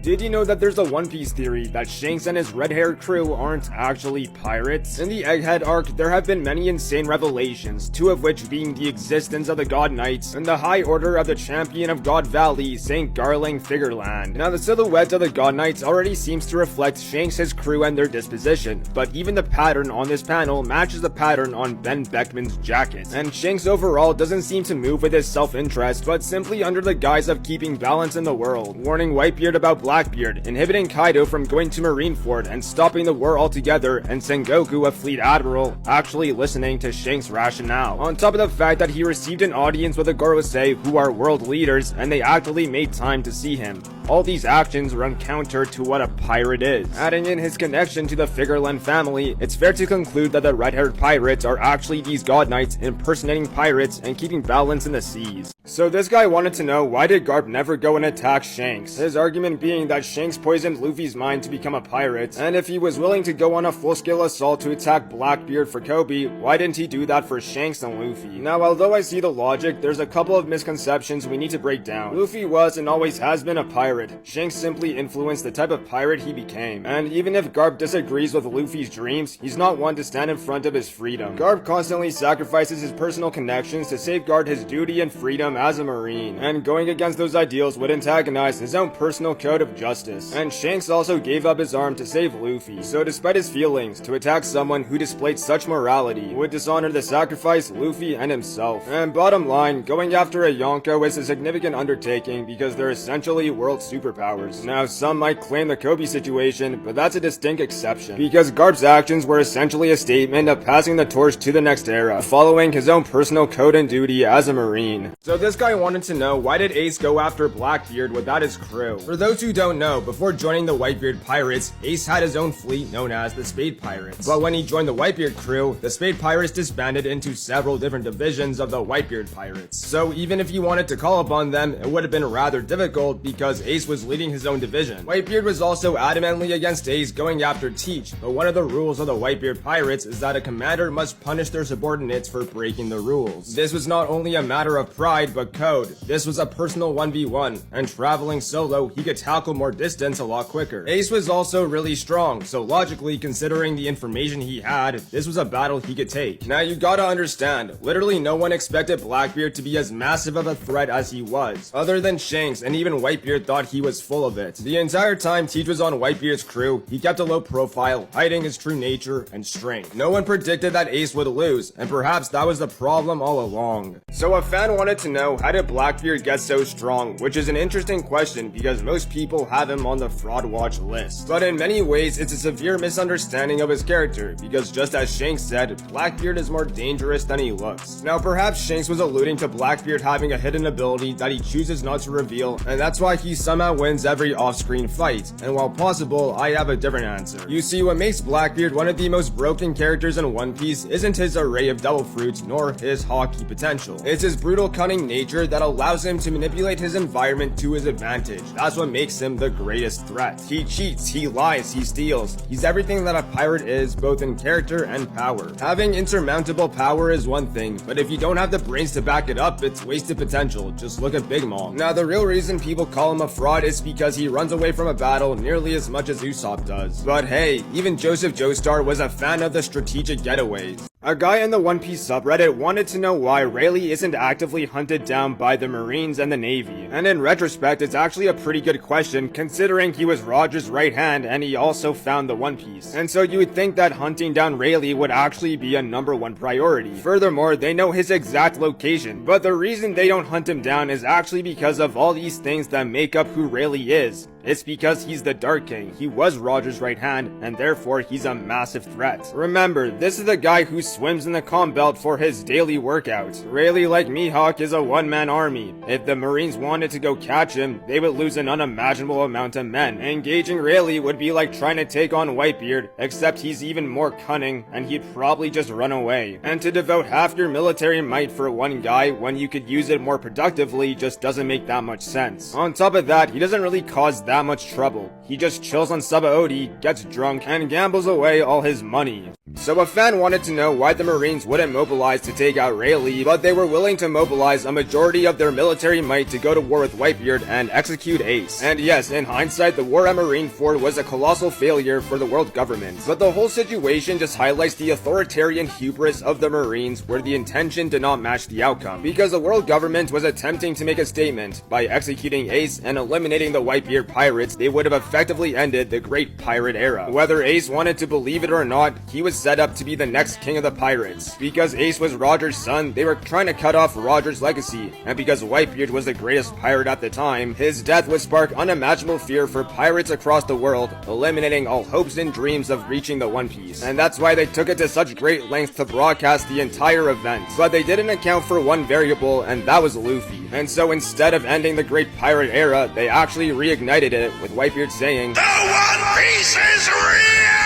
Did you know that there's a One Piece theory that Shanks and his red-haired crew aren't actually pirates? In the Egghead arc, there have been many insane revelations, two of which being the existence of the God Knights and the High Order of the Champion of God Valley, St. Garling Figureland. Now, the silhouette of the God Knights already seems to reflect Shanks, his crew, and their disposition, but even the pattern on this panel matches the pattern on Ben Beckman's jacket. And Shanks overall doesn't seem to move with his self-interest, but simply under the guise of keeping balance in the world, warning Whitebeard about Blackbeard, inhibiting Kaido from going to Marineford and stopping the war altogether, and Sengoku, a fleet admiral, actually listening to Shanks' rationale. On top of the fact that he received an audience with the Gorosei, who are world leaders, and they actually made time to see him. All these actions run counter to what a pirate is. Adding in his connection to the Figureland family, it's fair to conclude that the red-haired pirates are actually these God Knights impersonating pirates and keeping balance in the seas. So this guy wanted to know, why did Garp never go and attack Shanks? His argument being that Shanks poisoned Luffy's mind to become a pirate, and if he was willing to go on a full-scale assault to attack Blackbeard for Kobe, why didn't he do that for Shanks and Luffy? Now, although I see the logic, there's a couple of misconceptions we need to break down. Luffy was and always has been a pirate. Shanks simply influenced the type of pirate he became, and even if Garp disagrees with Luffy's dreams, he's not one to stand in front of his freedom. Garp constantly sacrifices his personal connections to safeguard his duty and freedom as a marine, and going against those ideals would antagonize his own personal code of justice. And Shanks also gave up his arm to save Luffy, so despite his feelings, to attack someone who displayed such morality would dishonor the sacrifice, Luffy, and himself. And bottom line, going after a Yonko is a significant undertaking because they're essentially world superpowers. Now, some might claim the Kobe situation, but that's a distinct exception, because Garp's actions were essentially a statement of passing the torch to the next era, following his own personal code and duty as a marine. So this guy wanted to know, why did Ace go after Blackbeard without his crew? For those who don't know, before joining the Whitebeard Pirates, Ace had his own fleet known as the Spade Pirates. But when he joined the Whitebeard crew, the Spade Pirates disbanded into several different divisions of the Whitebeard Pirates. So even if he wanted to call upon them, it would have been rather difficult because Ace was leading his own division. Whitebeard was also adamantly against Ace going after Teach, but one of the rules of the Whitebeard Pirates is that a commander must punish their subordinates for breaking the rules. This was not only a matter of pride, but code. This was a personal 1v1, and traveling solo, he could tackle more distance a lot quicker. Ace was also really strong, so logically, considering the information he had, this was a battle he could take. Now you gotta understand, literally no one expected Blackbeard to be as massive of a threat as he was, other than Shanks, and even Whitebeard thought he was full of it. The entire time Teach was on Whitebeard's crew, he kept a low profile, hiding his true nature and strength. No one predicted that Ace would lose, and perhaps that was the problem all along. So a fan wanted to know, how did Blackbeard get so strong? Which is an interesting question because most people have him on the fraud watch list. But in many ways, it's a severe misunderstanding of his character, because just as Shanks said, Blackbeard is more dangerous than he looks. Now perhaps Shanks was alluding to Blackbeard having a hidden ability that he chooses not to reveal, and that's why he somehow wins every off-screen fight, and while possible, I have a different answer. You see, what makes Blackbeard one of the most broken characters in One Piece isn't his array of devil fruits nor his hockey potential. It's his brutal, cunning nature that allows him to manipulate his environment to his advantage. That's what makes him the greatest threat. He cheats, he lies, he steals. He's everything that a pirate is, both in character and power. Having insurmountable power is one thing, but if you don't have the brains to back it up, it's wasted potential. Just look at Big Mom. Now, the real reason people call him a fraud is because he runs away from a battle nearly as much as Usopp does. But hey, even Joseph Joestar was a fan of the strategic getaways. A guy in the One Piece subreddit wanted to know why Rayleigh isn't actively hunted down by the Marines and the Navy. And in retrospect, it's actually a pretty good question considering he was Roger's right hand and he also found the One Piece. And so you would think that hunting down Rayleigh would actually be a #1 priority. Furthermore, they know his exact location, but the reason they don't hunt him down is actually because of all these things that make up who Rayleigh is. It's because he's the Dark King, he was Roger's right hand, and therefore he's a massive threat. Remember, this is the guy who swims in the calm belt for his daily workout. Rayleigh, like Mihawk, is a one-man army. If the Marines wanted to go catch him, they would lose an unimaginable amount of men. Engaging Rayleigh would be like trying to take on Whitebeard, except he's even more cunning, and he'd probably just run away. And to devote half your military might for one guy when you could use it more productively just doesn't make that much sense. On top of that, he doesn't really cause that much trouble. He just chills on Sabaody, gets drunk, and gambles away all his money. So a fan wanted to know why the Marines wouldn't mobilize to take out Rayleigh, but they were willing to mobilize a majority of their military might to go to war with Whitebeard and execute Ace. And yes, in hindsight, the war at Marineford was a colossal failure for the world government. But the whole situation just highlights the authoritarian hubris of the Marines, where the intention did not match the outcome. Because the world government was attempting to make a statement. By executing Ace and eliminating the Whitebeard pirates, they would have effectively ended the Great Pirate Era. Whether Ace wanted to believe it or not, he was set up to be the next king of the pirates. Because Ace was Roger's son, they were trying to cut off Roger's legacy, and because Whitebeard was the greatest pirate at the time, his death would spark unimaginable fear for pirates across the world, eliminating all hopes and dreams of reaching the One Piece. And that's why they took it to such great lengths to broadcast the entire event. But they didn't account for one variable, and that was Luffy. And so instead of ending the Great Pirate Era, they actually reignited it, with Whitebeard saying, "The One Piece is real!"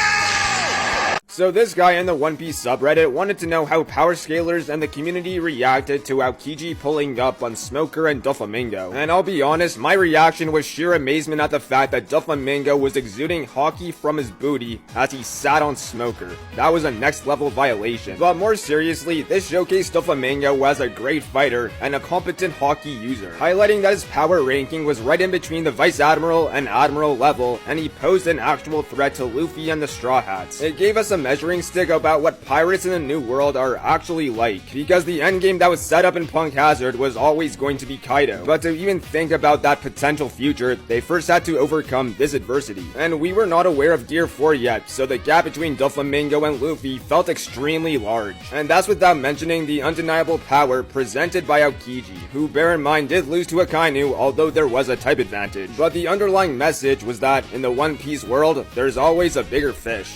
So this guy in the One Piece subreddit wanted to know how power scalers and the community reacted to Aokiji pulling up on Smoker and Doflamingo. And I'll be honest, my reaction was sheer amazement at the fact that Doflamingo was exuding hockey from his booty as he sat on Smoker. That was a next level violation. But more seriously, this showcased Doflamingo as a great fighter and a competent hockey user, highlighting that his power ranking was right in between the Vice Admiral and Admiral level, and he posed an actual threat to Luffy and the Straw Hats. It gave us a measuring stick about what pirates in the New World are actually like, because the endgame that was set up in Punk Hazard was always going to be Kaido. But to even think about that potential future, they first had to overcome this adversity. And we were not aware of Gear 4 yet, so the gap between Doflamingo and Luffy felt extremely large. And that's without mentioning the undeniable power presented by Aokiji, who, bear in mind, did lose to Akainu, although there was a type advantage. But the underlying message was that in the One Piece world, there's always a bigger fish.